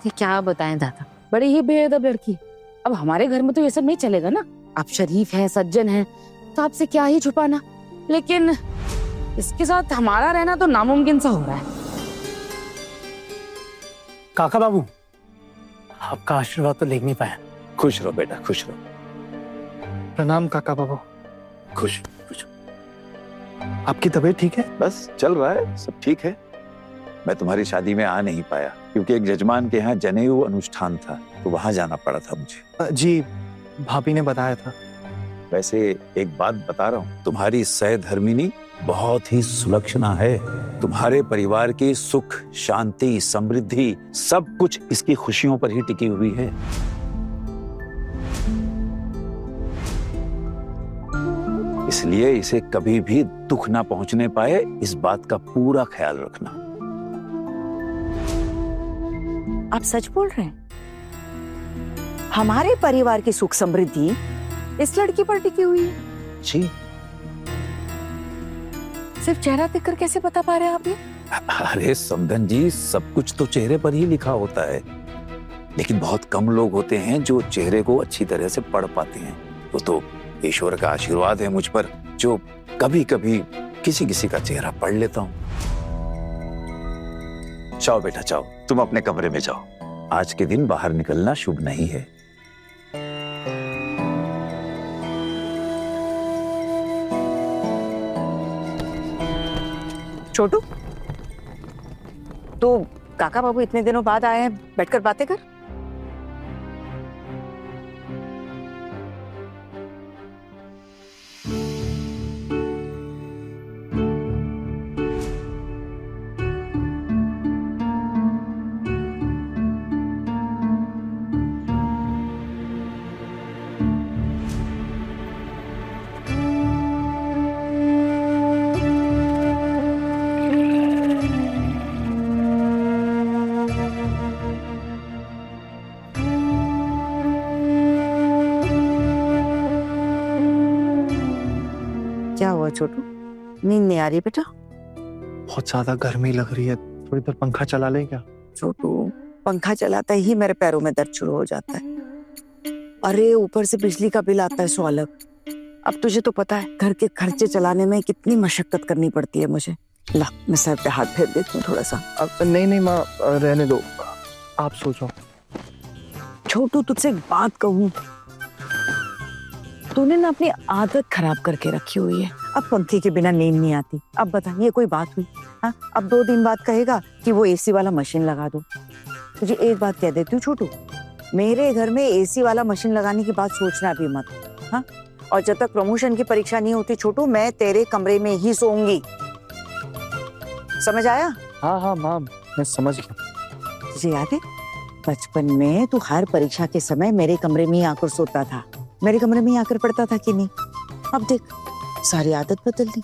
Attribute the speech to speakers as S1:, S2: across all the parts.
S1: अरे क्या बताएं दादा, बड़ी ही बेअदब लड़की। अब हमारे घर में तो ये सब नहीं चलेगा ना। आप शरीफ हैं, सज्जन हैं, तो आपसे क्या ही छुपाना। लेकिन इसके साथ हमारा रहना तो नामुमकिन सा हो रहा है।
S2: काका बाबू, आपका आशीर्वाद तो लेख नहीं पाया।
S3: खुश रहो बेटा, खुश रहो।
S2: प्रणाम काका बाबू।
S3: खुश खुश।
S2: आपकी तबीयत ठीक है?
S3: बस चल रहा है, सब ठीक है। मैं तुम्हारी शादी में आ नहीं पाया क्योंकि एक जजमान के यहाँ जनेऊ अनुष्ठान था, तो वहां जाना पड़ा था मुझे।
S2: जी, भाभी ने बताया था।
S3: वैसे एक बात बता रहा हूँ, तुम्हारी सहधर्मिणी बहुत ही सुलक्षणा है। तुम्हारे परिवार की सुख, शांति, समृद्धि सब कुछ इसकी खुशियों पर ही टिकी हुई है। इसलिए इसे कभी भी दुख ना पहुंचने पाए, इस बात का पूरा ख्याल रखना।
S4: आप सच बोल रहे हैं? हमारे परिवार की सुख समृद्धि इस लड़की पर टिकी हुई है?
S3: जी।
S4: सिर्फ चेहरा देखकर कैसे बता पा रहे हैं आप ये?
S3: अरे समधन जी, सब कुछ तो चेहरे पर ही लिखा होता है, लेकिन बहुत कम लोग होते हैं जो चेहरे को अच्छी तरह से पढ़ पाते हैं। वो तो ईश्वर का आशीर्वाद है मुझ पर, जो कभी कभी किसी किसी का चेहरा पढ़ लेता हूँ। जाओ बेटा जाओ, तुम अपने कमरे में जाओ। आज के दिन बाहर निकलना शुभ नहीं है।
S4: छोटू, तो काका बाबू इतने दिनों बाद आए हैं, बैठकर बातें कर। क्या हुआ छोटू, नींद नहीं आ रही बेटा?
S2: बहुत ज्यादा गर्मी लग रही है, थोड़ी देर पंखा चला लें क्या?
S4: छोटू, पंखा चलाता ही मेरे पैरों में दर्द शुरू हो जाता है। अरे ऊपर से बिजली का बिल आता है 100 अलग। अब तुझे तो पता है घर के खर्चे चलाने में कितनी मशक्कत करनी पड़ती है मुझे। ला, मैं सर पे हाथ फेर देती हूँ थोड़ा सा।
S2: अब नहीं माँ, रहने दो, आप सोचो।
S4: छोटू, तुझसे एक बात कहूँ, तूने ना अपनी आदत खराब करके रखी हुई है। अब पंखे के बिना नींद नहीं आती। अब बता, ये कोई बात हुई? हाँ, अब 2 दिन बाद कहेगा कि वो एसी वाला मशीन लगा दो। तुझे एक बात कह देती हूँ छोटू, मेरे घर में एसी वाला मशीन लगाने की बात सोचना भी मत। हाँ, और जब तक प्रमोशन की परीक्षा नहीं होती छोटू, मैं तेरे कमरे में ही सोऊंगी। समझ आया?
S2: हाँ माँ, मैं समझ गया।
S4: तुझे याद है बचपन में तू हर परीक्षा के समय मेरे कमरे में ही आकर सोता था, मेरे कमरे में ही आकर पढ़ता था कि नहीं? अब देख, सारी आदत बदल दी।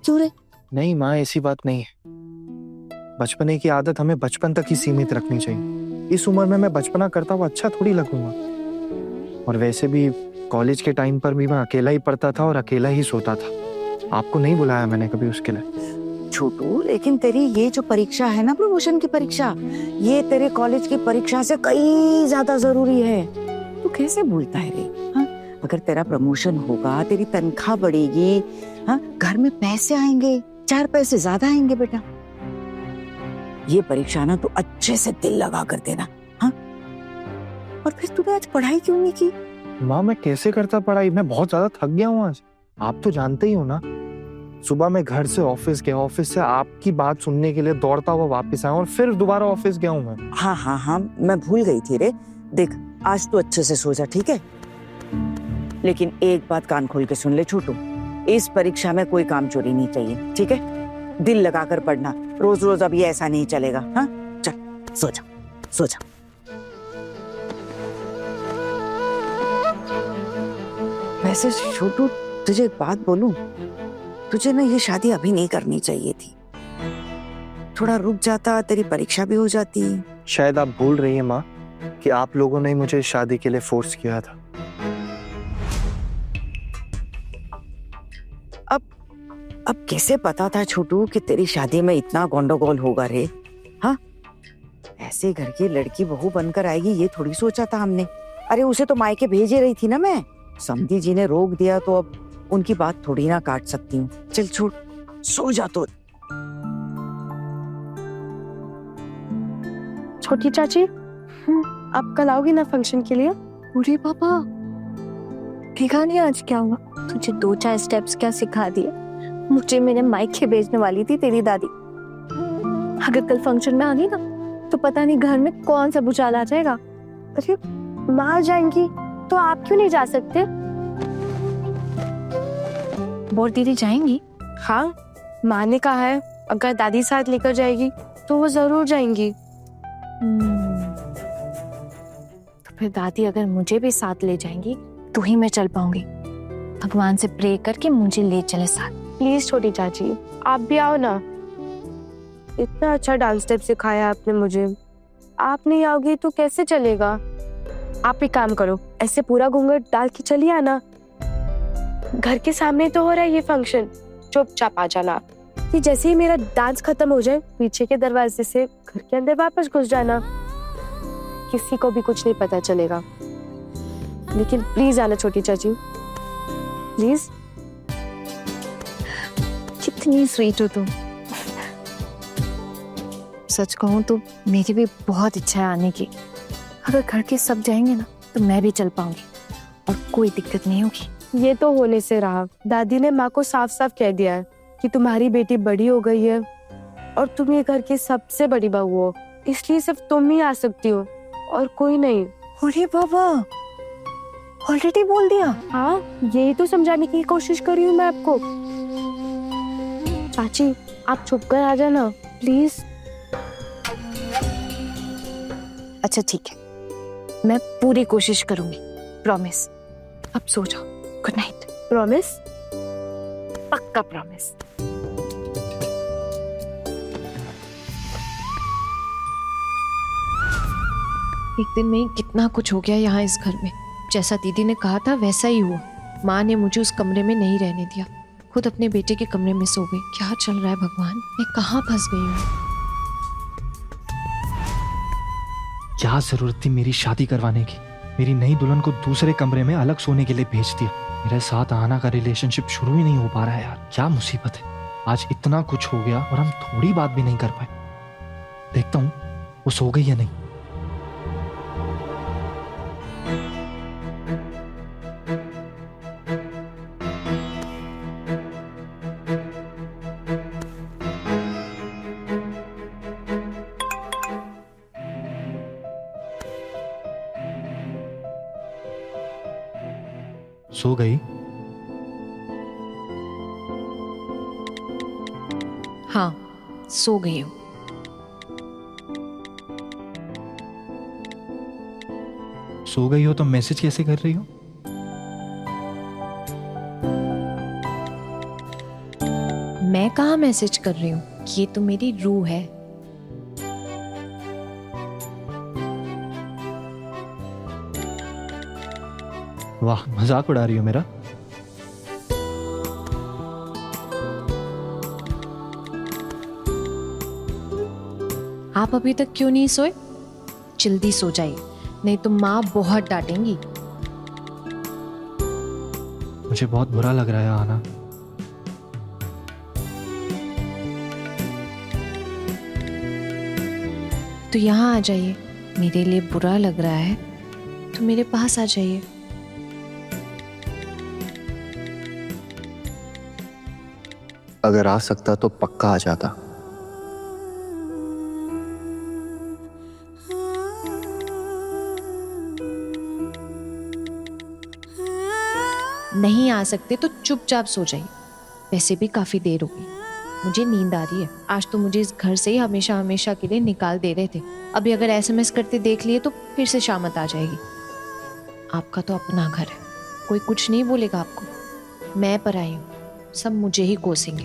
S4: क्यों रे?
S2: नहीं माँ, ऐसी बात नहीं है। बचपने की आदत हमें बचपन तक ही सीमित रखनी चाहिए। इस उम्र में मैं बचपना करता हुआ अच्छा थोड़ी लगूंगा। और वैसे भी कॉलेज के टाइम पर भी मैं अकेला ही पढ़ता था और अकेला ही सोता था। आपको नहीं बुलाया मैंने कभी उसके लिए।
S4: छोटू, लेकिन तेरी ये जो परीक्षा है ना, प्रमोशन की परीक्षा, ये तेरे कॉलेज की परीक्षा से कहीं ज्यादा जरूरी है। तू कैसे भूलता है रे? हाँ, अगर तेरा प्रमोशन होगा, तेरी तनख्वाह बढ़ेगी, हाँ, घर में पैसे आएंगे, 4 पैसे ज्यादा आएंगे बेटा। ये परीक्षा ना तो अच्छे से दिल लगा कर देना। हाँ, और फिर तूने आज पढ़ाई क्यों नहीं की?
S2: माँ, मैं कैसे करता पढ़ाई? मैं बहुत ज्यादा थक गया हूँ आज। आप तो जानते ही हो ना, सुबह मैं घर से ऑफिस गया, ऑफिस से आपकी बात सुनने के लिए दौड़ता हुआ वापस आया और फिर दोबारा ऑफिस गया हूँ मैं।
S4: हाँ, मैं भूल गई थी रे। देख, आज तू अच्छे से सो जा, ठीक है? लेकिन एक बात कान खोल के सुन ले छोटू, इस परीक्षा में कोई काम चोरी नहीं चाहिए, ठीक है? दिल लगाकर पढ़ना, रोज रोज अब ये ऐसा नहीं चलेगा। हाँ, चल सो जा, सो जा। वैसे छोटू, तुझे एक बात बोलूं, तुझे ना ये शादी अभी नहीं करनी चाहिए थी। थोड़ा रुक जाता, तेरी परीक्षा भी हो जाती।
S2: शायद आप भूल रही हैं माँ कि आप लोगों ने मुझे शादी के लिए फोर्स किया था।
S4: अब कैसे पता था छोटू कि तेरी शादी में इतना गंडगोल होगा रे? हाँ, ऐसे घर की लड़की बहू बनकर आएगी ये थोड़ी सोचा था हमने। अरे उसे तो मायके भेज ही रही थी ना मैं। समधी जी ने रोक दिया तो अब उनकी बात थोड़ी ना काट सकती हूँ। चल छोड़, सो जा तो।
S5: छोटी चाची, आप कल आओगी ना फंक्शन के लिए?
S6: अरे पापा, देखा नहीं आज क्या हुआ? तुझे 2-4 स्टेप्स क्या सिखा दिए। मुझे मेरे मायके भेजने वाली थी तेरी दादी। अगर कल फंक्शन में आ गई ना तो पता नहीं घर में कौन सा भूचाल आ जाएगा।
S5: अरे माँ जाएंगी तो आप क्यों नहीं जा सकते?
S6: बोल दीदी जाएंगी?
S5: हाँ, माँ ने कहा है अगर दादी साथ लेकर जाएगी तो वो जरूर जाएंगी।
S6: तो फिर दादी अगर मुझे भी साथ ले जाएंगी तो ही मैं चल पाऊंगी। भगवान से प्रे करके मुझे ले चले साथ।
S5: प्लीज छोटी चाची, आप भी आओ ना। इतना अच्छा डांस स्टेप सिखाया आपने मुझे। आप नहीं आओगी तो कैसे चलेगा? आप एक काम करो, ऐसे पूरा घूंघट डाल के चलिए आना। घर के सामने तो हो रहा है ये फंक्शन, चुपचाप आ जाना। कि जैसे ही मेरा डांस खत्म हो जाए पीछे के दरवाजे से घर के अंदर वापस घुस जाना। किसी को भी कुछ नहीं पता चलेगा। लेकिन प्लीज आना छोटी चाची, प्लीज।
S6: कितनी स्वीट हो तुम। सच कहूं तो मेरी भी बहुत इच्छा है आने की। अगर घर के सब जाएंगे ना तो मैं भी चल पाऊंगी और कोई दिक्कत नहीं होगी।
S5: ये तो होने से रहा। दादी ने माँ को साफ साफ कह दिया है कि तुम्हारी बेटी बड़ी हो गई है और तुम ये घर की सबसे बड़ी बहू हो, इसलिए सिर्फ तुम ही आ सकती हो और कोई नहीं।
S6: अरे बाबा, ऑलरेडी बोल दिया?
S5: हाँ, यही तो समझाने की कोशिश कर रही हूँ मैं आपको। चाची आप चुप कर आ जाना प्लीज।
S6: अच्छा ठीक है, मैं पूरी कोशिश करूंगी, प्रॉमिस। अब सो जाओ, गुड नाइट।
S5: प्रॉमिस?
S6: पक्का प्रॉमिस। एक दिन में ही कितना कुछ हो गया यहाँ इस घर में। जैसा दीदी ने कहा था वैसा ही हुआ। माँ ने मुझे उस कमरे में नहीं रहने दिया, खुद अपने बेटे के कमरे में सो गई। क्या चल रहा है भगवान, मैं कहाँ फंस गई हूँ?
S2: क्या जरूरत थी मेरी शादी करवाने की? मेरी नई दुल्हन को दूसरे कमरे में अलग सोने के लिए भेज दिया। मेरे साथ आना का रिलेशनशिप शुरू ही नहीं हो पा रहा है यार। क्या मुसीबत है, आज इतना कुछ हो गया और हम थोड़ी बात भी नहीं कर पाए। देखता हूँ वो सो गई या नहीं। सो गई?
S6: हाँ, सो गई हूँ।
S2: सो गई हो तो मैसेज कैसे कर रही हो?
S6: मैं कहाँ मैसेज कर रही हूँ, ये तो मेरी रूह है।
S2: वाह, मजाक उड़ा रही हो मेरा?
S6: आप अभी तक क्यों नहीं सोए? जल्दी सो जाइए, नहीं तो माँ बहुत डांटेंगी।
S2: मुझे बहुत बुरा लग रहा है आना।
S6: तो यहाँ आ जाइए। मेरे लिए बुरा लग रहा है तो मेरे पास आ जाइए।
S2: अगर आ सकता तो पक्का आ जाता।
S6: नहीं आ सकते तो चुपचाप सो जाइए। वैसे भी काफी देर हो गई, मुझे नींद आ रही है। आज तो मुझे इस घर से ही हमेशा हमेशा के लिए निकाल दे रहे थे। अभी अगर SMS करते देख लिए तो फिर से शामत आ जाएगी। आपका तो अपना घर है, कोई कुछ नहीं बोलेगा आपको। मैं पर आई हूँ, सब मुझे ही कोसेंगे।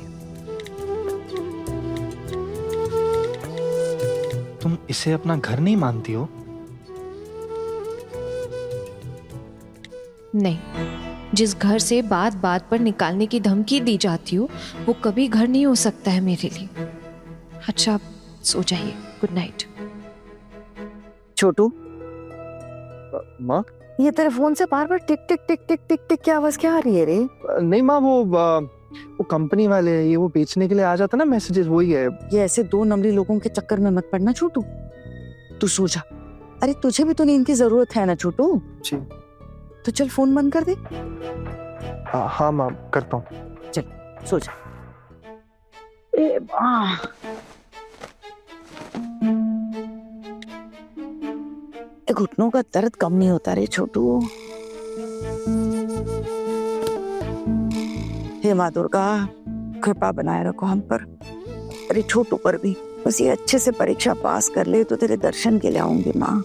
S2: तुम इसे अपना घर नहीं मानती हो?
S6: नहीं, जिस घर से बात बात पर निकालने की धमकी दी जाती हो वो कभी घर नहीं हो सकता है मेरे लिए। अच्छा, आप सो जाइए, गुड नाइट।
S4: छोटू,
S2: माँ
S4: ये तेरे फोन से बार बार टिक टिक टिक टिक टिक टिक की आवाज क्या आ रही है रे?
S2: नहीं माँ, वो कंपनी वाले हैं, ये वो बेचने के लिए आ जाता ना मैसेजेस, वही है।
S4: ये ऐसे दो नंबरी लोगों के चक्कर में मत पड़ना छोटू, तू सो जा। अरे तुझे भी तो नींद की जरूरत है ना छोटू।
S2: जी।
S4: तो चल फोन बंद कर दे,
S2: हाँ माँ, करता हूँ।
S4: सो जा। ए माँ, घुटनों का दर्द कम नहीं होता रे छोटू। हे माँ दुर्गा, कृपा बनाए रखो हम पर, अरे छोटू पर भी। बस ये अच्छे से परीक्षा पास कर ले तो तेरे दर्शन के लिए आऊंगी माँ।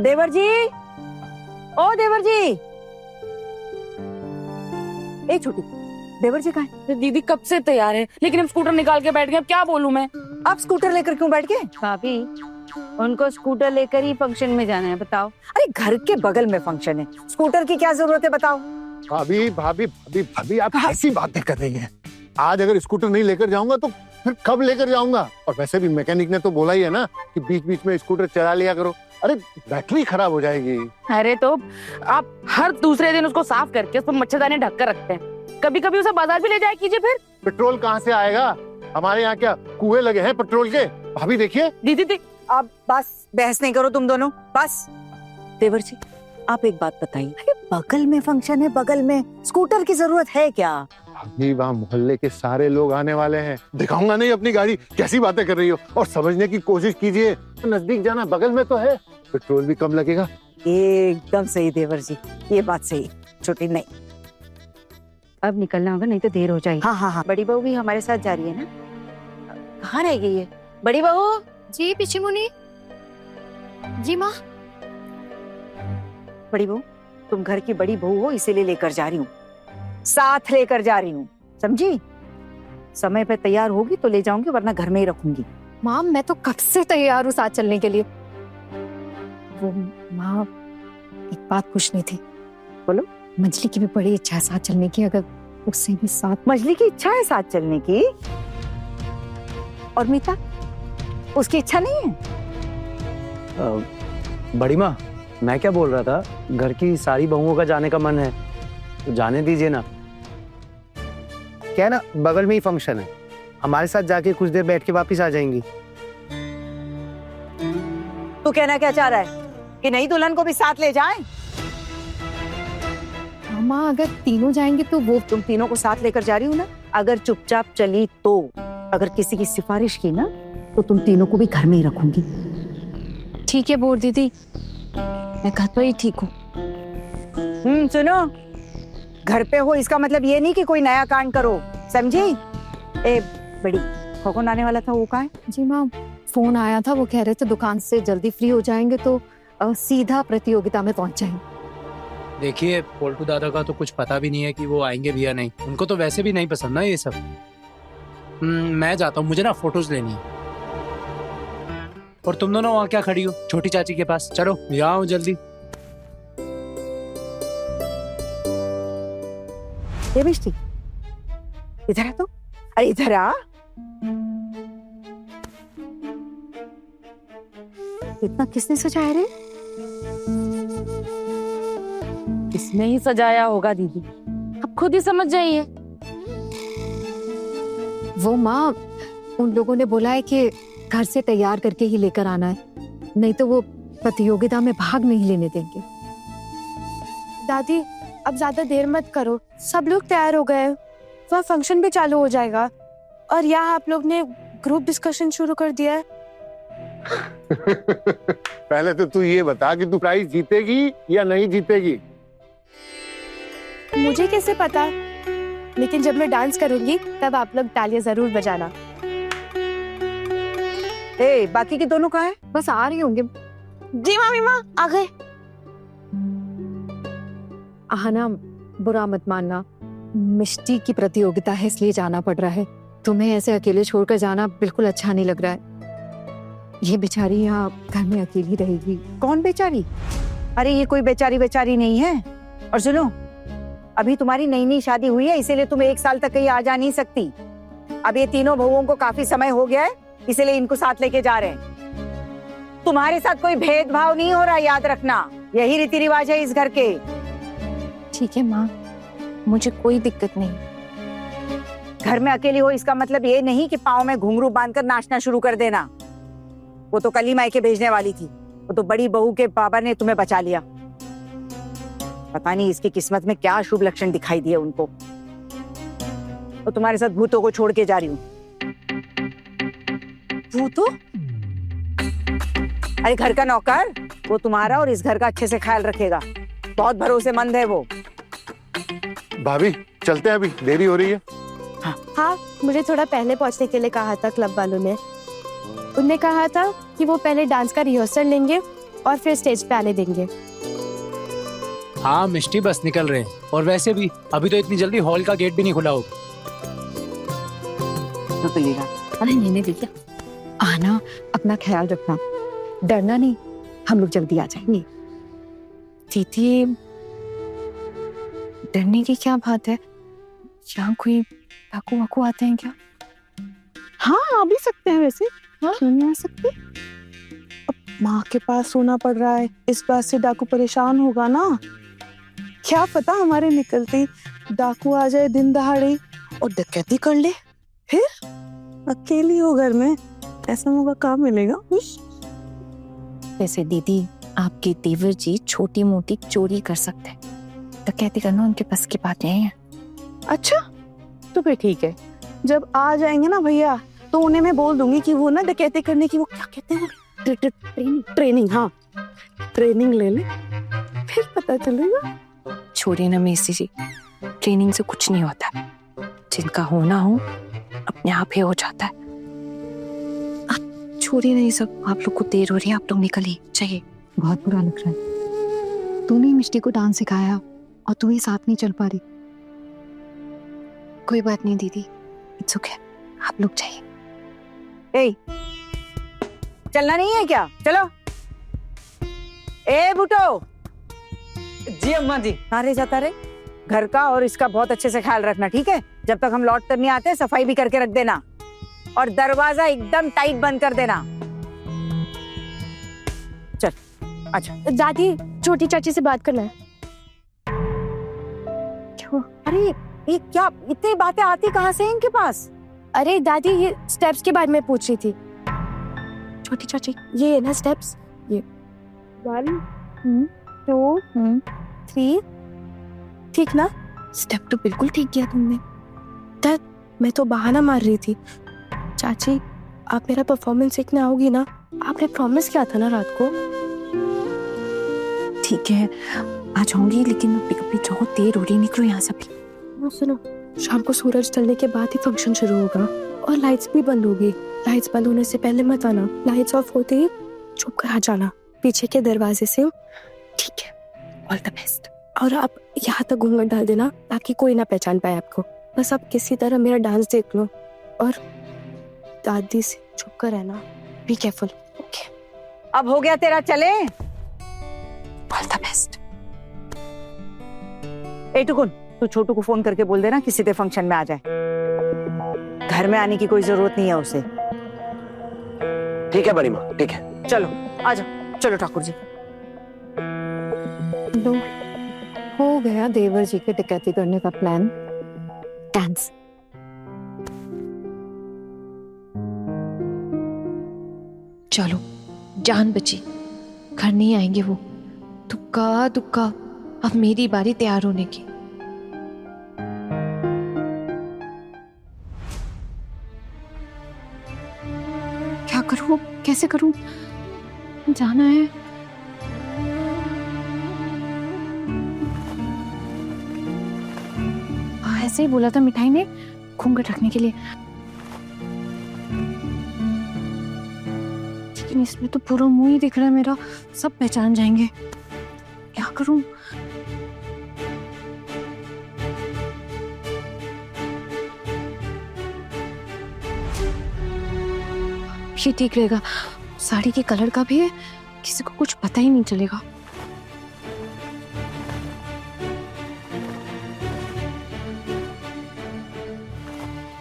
S4: देवर जी, ओ देवर जी, एक छोटी, देवर जी कहाँ है?
S1: दीदी कब से तैयार है, लेकिन अब स्कूटर निकाल के बैठ गए, अब क्या बोलूं मैं?
S4: आप स्कूटर लेकर क्यों बैठ गए?
S7: भाभी, उनको स्कूटर लेकर ही फंक्शन में जाना है, बताओ।
S4: अरे घर के बगल में फंक्शन है, स्कूटर की क्या जरूरत है बताओ?
S8: भाभी भाभी भाभी भाभी, आप कैसी बातें कर रही हैं? आज अगर स्कूटर नहीं लेकर जाऊंगा तो फिर कब लेकर जाऊंगा? और वैसे भी मैकेनिक ने तो बोला ही है ना कि बीच बीच में स्कूटर चला लिया करो। अरे बैटरी खराब हो जाएगी।
S1: अरे तो आप हर दूसरे दिन उसको साफ करके उस पर मच्छरदानी ढक कर रखते हैं, कभी कभी उसे बाजार भी ले जाया कीजिए। फिर
S8: पेट्रोल कहाँ से आएगा? हमारे यहाँ क्या कुएं लगे हैं पेट्रोल के? भाभी देखिए।
S1: दीदी
S4: अब बस बहस नहीं करो तुम दोनों, बस। देवर जी, आप एक बात बताइए, बगल में फंक्शन है, बगल में स्कूटर की जरूरत है क्या?
S8: भाभी वहाँ मोहल्ले के सारे लोग आने वाले हैं, दिखाऊंगा नहीं अपनी गाड़ी? कैसी बातें कर रही हो? और समझने की कोशिश कीजिए, नजदीक जाना, बगल में तो है, पेट्रोल भी कम लगेगा।
S4: एकदम सही देवर जी, ये बात सही। छोटी नहीं,
S7: अब निकलना होगा, नहीं तो देर हो जाएगी।
S4: हाँ हाँ हाँ,
S7: बड़ी बहू भी हमारे साथ जा रही है ना? कहाँ रह गई है बड़ी बहू?
S6: जी पिछी मुनी। जी माँ।
S4: बड़ी बहू, तुम घर की बड़ी बहू हो इसीलिए लेकर जा रही हूँ, साथ लेकर जा रही हूँ, समझी? समय पे तैयार होगी तो ले जाऊंगी, वरना घर में ही रखूंगी।
S6: माँ मैं तो कब से तैयार हूँ साथ चलने के लिए। वो माँ, एक बात पूछनी थी।
S4: बोलो।
S6: मंजली की भी बड़ी इच्छा है साथ चलने की, अगर उससे भी साथ।
S4: मजली की इच्छा है साथ चलने की, और मीता, उसकी इच्छा नहीं है?
S9: बड़ी माँ, मैं क्या बोल रहा था, घर की सारी बहुओं का जाने का मन है तो जाने दीजिए ना। क्या है ना, बगल में ही फंक्शन है, हमारे साथ जाके कुछ देर बैठ के वापस आ जाएंगी।
S4: तू कहना क्या चाह रहा है कि नई दुल्हन को भी साथ ले जाएं?
S6: माँ अगर तीनों जाएंगे तो वो।
S4: तुम तीनों को साथ लेकर जा रही हूँ ना, अगर चुपचाप चली तो, अगर किसी की सिफारिश की ना तो तुम तीनों को भी घर में ही रखूंगी।
S6: ठीक है बोर दीदी, मैं घर पर ही ठीक हूँ।
S4: सुनो, घर पे हो इसका मतलब ये नहीं कि कोई नया कांड करो, समझी? ए बड़ी, कौन आने वाला था, वो कहाँ है?
S6: जी माँ, फोन आया था, वो कह रहे थे दुकान से जल्दी फ्री हो जाएंगे तो सीधा प्रतियोगिता में पहुंच जाएंगे।
S10: देखिए, पोल्टू दादा का तो कुछ पता भी नहीं है कि वो आएंगे भी या नहीं, उनको तो वैसे भी नहीं पसंद ना ये सब। मैं जाता हूँ, मुझे ना फोटोज लेनी है। और तुम दोनों वहाँ क्या खड़ी हो छोटी चाची के पास? चलो यहाँ आओ जल्दी।
S4: ये बिस्टी, इधर आ तो, अरे इधर आ। इतना किसने सजाया रे?
S1: इसने ही सजाया होगा दीदी, अब खुद ही समझ जाइए।
S6: वो माँ, उन लोगों ने बोला है कि घर से तैयार करके ही लेकर आना है, नहीं तो वो प्रतियोगिता में भाग नहीं लेने देंगे।
S5: दादी अब ज्यादा देर मत करो, सब लोग तैयार हो गए, वह फंक्शन भी चालू हो जाएगा, और यहाँ आप लोग ने ग्रुप डिस्कशन शुरू कर दिया है।
S8: पहले तो तू ये बता कि तू प्राइज जीतेगी या नहीं जीतेगी?
S5: मुझे कैसे पता, लेकिन जब मैं डांस करूंगी तब आप लोग तालियां जरूर बजाना।
S4: ए, बाकी के दोनों कहाँ है?
S6: बस आ रही होंगे।
S5: जी मामी माँ आ गए।
S11: आहना, बुरा मत मानना, मिष्टी की प्रतियोगिता है इसलिए जाना पड़ रहा है। तुम्हें ऐसे अकेले छोड़कर जाना बिल्कुल अच्छा नहीं लग रहा है। ये बेचारी यहाँ घर में अकेली रहेगी।
S4: कौन बेचारी? अरे ये कोई बेचारी बेचारी नहीं है। और सुनो, अभी तुम्हारी नई नई शादी हुई है, इसीलिए तुम 1 साल तक कहीं आ जा नहीं सकती। अब ये तीनों बहुओं को काफी समय हो गया है, इसीलिए इनको साथ लेके जा रहे हैं। तुम्हारे साथ कोई भेदभाव नहीं हो रहा, याद रखना। यही रीति रिवाज है इस घर के।
S6: ठीक है माँ, मुझे कोई दिक्कत नहीं।
S4: घर में अकेली हो इसका मतलब ये नहीं कि पाँव में घुंघरू बांधकर नाचना शुरू कर देना। वो तो कल ही मायके भेजने वाली थी, वो तो बड़ी बहू के पापा ने तुम्हें बचा लिया। पता नहीं इसकी किस्मत में क्या शुभ लक्षण दिखाई दिए उनको। तो तुम्हारे साथ भूतों को छोड़ के जा रही हूँ। भूतों? अरे घर का नौकर, वो तुम्हारा और इस घर का अच्छे से ख्याल रखेगा। बहुत भरोसेमंद है वो।
S8: भाभी चलते हैं, अभी देरी हो रही है।
S5: हाँ, मुझे थोड़ा पहले पहुंचने के लिए कहा था क्लब वालों ने। उनने कहा था कि वो पहले डांस का रिहर्सल लेंगे और फिर स्टेज पे आने देंगे।
S10: हाँ मिष्टी, बस निकल रहे हैं। और वैसे भी अभी तो इतनी जल्दी हॉल का गेट भी नहीं खुला हो।
S1: अरे नहीं भैया,
S11: आहना, अपना ख्याल रखना, डरना नहीं, हम लोग जल्दी आ जाएंगे।
S6: दीदी, डरने की क्या बात है? यहाँ कोई डाकू वाकू आते हैं क्या?
S12: हाँ, आ भी सकते हैं वैसे।
S6: हाँ?
S12: क्यों नहीं आ सकते? अब माँ के पास सोना पड़ रहा है, इस बात से डाकू परेशान होगा ना। क्या पता हमारे निकलते ही डाकू आ जाए दिन दहाड़े और डकैती कर ले। फिर अकेली हो घर में, ऐसा मौका कहाँ मिलेगा?
S6: वैसे दीदी, आपके देवर जी छोटी मोटी चोरी कर सकते हैं, डकैती करना उनके बस की बात नहीं है।
S12: अच्छा, तो फिर ठीक है। जब आ जाएंगे ना भैया, तो उन्हें मैं बोल दूंगी कि वो ना डकैती करने की, वो क्या कहते हैं, ट्रेनिंग, हाँ ट्रेनिंग ले ले, फिर पता चलेगा।
S6: छोड़िए ना मेसी जी, ट्रेनिंग से कुछ नहीं होता। जिनका होना हो अपने आप ही हो जाता है। आप छोड़िए नहीं सब, आप लोग को देर हो रही है, आप लोग निकलिए, चाहिए।
S11: बहुत बुरा लग रहा है। तूने मिष्टी को डांस सिखाया और तू ही साथ नहीं चल पा रही।
S6: कोई बात नहीं दीदी, इट्स ओके, आप लोग चाहिए।
S4: ए, चलना नहीं है क्या? चलो। ए बुटो।
S13: जी अम्मा जी।
S4: कहाँ रे जाता रे? घर का और इसका बहुत अच्छे से ख्याल रखना, ठीक है? जब तक हम लौट कर नहीं आते, सफाई भी करके रख देना और दरवाजा एकदम टाइट बंद कर देना। चल, अच्छा।
S5: दादी, छोटी चाची से बात करना है।
S4: क्यों? अरे ये क्या, इतनी बातें आती कहाँ से इनके पास?
S5: अरे दादी, ये स्टेप्स के बारे में पूछ रही थी। छोटी चाची, ये है ना स्टेप्स, ये 1 2 3, ठीक ना?
S6: स्टेप तो बिल्कुल ठीक किया तुमने।
S5: मैं तो बहाना मार रही थी। चाची, आप मेरा परफॉर्मेंस देखने आओगी ना? आपने प्रॉमिस किया था ना रात को।
S6: ठीक है, आ जाऊंगी, लेकिन अभी बहुत देर हो रही, निकलो यहाँ से।
S5: सुनो, शाम को सूरज ढलने के बाद ही फंक्शन शुरू होगा और लाइट्स भी बंद होगी। लाइट्स बंद होने से पहले मत आना। लाइट्स ऑफ होते ही चुप कर आ जाना पीछे के दरवाजे से।
S6: ठीक है, ऑल द बेस्ट।
S5: और आप यहाँ तक घूंघट डाल देना ताकि कोई ना पहचान पाए आपको। बस आप किसी तरह मेरा डांस देख लो और दादी से चुप कर रहना। Be careful, okay?
S4: अब हो गया तेरा, चले।
S6: All the best.
S4: ए टुकुन, तू छोटू को फोन करके बोल देना कि सीधे फंक्शन में आ जाए। घर में आने की कोई जरूरत नहीं है उसे।
S13: ठीक है बड़ी माँ, ठीक है।
S4: चलो आ जाओ, चलो ठाकुर जी।
S11: लो, हो गया देवर जी के डकैती करने का प्लान।
S6: डांस। चलो, जान बची, घर नहीं आएंगे वो। दुक्का दुक्का, अब मेरी बारी तैयार होने की।
S11: क्या करूं, कैसे करूं? जाना है। ऐसे ही बोला था मिठाई ने घूंघट रखने के लिए, लेकिन इसमें तो पूरा मुंह ही दिख रहा है मेरा, सब पहचान जाएंगे। क्या करूं? ये ठीक रहेगा। साड़ी के कलर का भी है, किसी को कुछ पता ही नहीं चलेगा।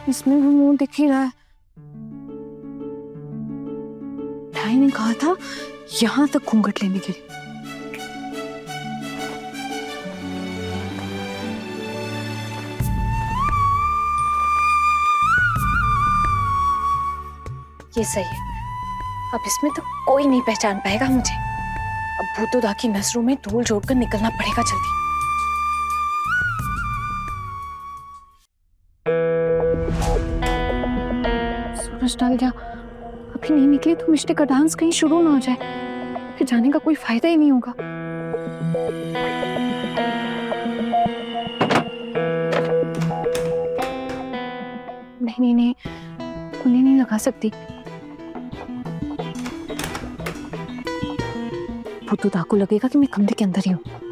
S11: इसमें भी मुंह दिख ही रहा है। भाई ने कहा था यहाँ तक घूंघट लेने के लिए।
S6: ये सही है, अब इसमें तो कोई नहीं पहचान पाएगा मुझे। अब भूतोदा की नजरों में धूल जोड़कर निकलना पड़ेगा जल्दी।
S11: सूरज ढल गया, अभी नहीं निकले तो मिष्टी का डांस कहीं शुरू ना हो जाए, फिर जाने का कोई फायदा ही नहीं होगा। नहीं नहीं नहीं, कुल्ली नहीं लगा सकती। भूतोदा को लगेगा कि मैं कमरे के अंदर ही हूँ।